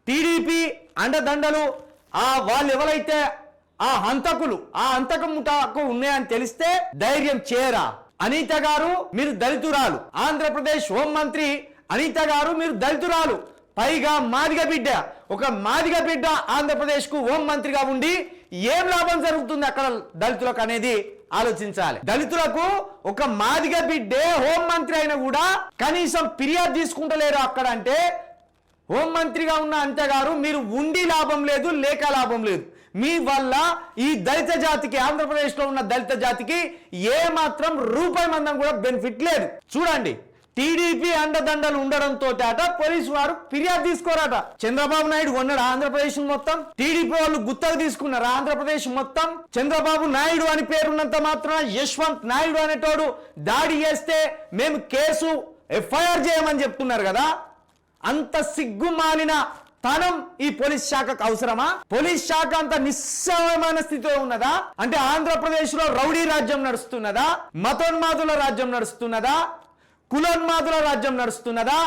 TDP అండదండలు వాళ్ళు ఎవరైతే ఆ హంతకం ముఠాకు ఉన్నాయని తెలిస్తే ధైర్యం చేయరా? అనిత గారు మీరు దళితురాలు, ఆంధ్రప్రదేశ్ హోంమంత్రి అనిత గారు మీరు దళితురాలు, పైగా మాదిగ బిడ్డ. ఒక మాదిగ బిడ్డ ఆంధ్రప్రదేశ్ కు హోంమంత్రిగా ఉండి ఏం లాభం జరుగుతుంది అక్కడ దళితులకు అనేది ఆలోచించాలి. దళితులకు ఒక మాదిగ బిడ్డే హోంమంత్రి అయినా కూడా కనీసం ఫిర్యాదు తీసుకుంటలేరు అక్కడ. అంటే హోంమంత్రిగా ఉన్న అనిత గారు మీరు ఉండి లాభం లేదు, లేక లాభం లేదు. మీ వల్ల ఈ దళిత జాతికి, ఆంధ్రప్రదేశ్ లో ఉన్న దళిత జాతికి ఏ మాత్రం రూపాయి మందం కూడా బెనిఫిట్ లేదు. చూడండి, టీడీపీ అండదండలు ఉండడంతో పోలీసు వారు ఫిర్యాదు తీసుకోరాట. చంద్రబాబు నాయుడు కొన్నాడు ఆంధ్రప్రదేశ్ మొత్తం, టీడీపీ వాళ్ళు గుత్తకు తీసుకున్నారు ఆంధ్రప్రదేశ్ మొత్తం. చంద్రబాబు నాయుడు అని పేరున్నంత మాత్రం యశ్వంత్ నాయుడు అనేటోడు దాడి చేస్తే మేము కేసు ఎఫ్ఐఆర్ చేయమని చెప్తున్నారు కదా. అంత సిగ్గుమాలిన తనం ఈ పోలీస్ శాఖకు అవసరమా? పోలీస్ శాఖ అంత నిస్సహాయమైన స్థితిలో ఉన్నదా? అంటే ఆంధ్రప్రదేశ్ లో రౌడీ రాజ్యం నడుస్తున్నదా? మతోన్మాదుల రాజ్యం నడుస్తున్నదా? కులోన్మాదుల రాజ్యం నడుస్తున్నదా?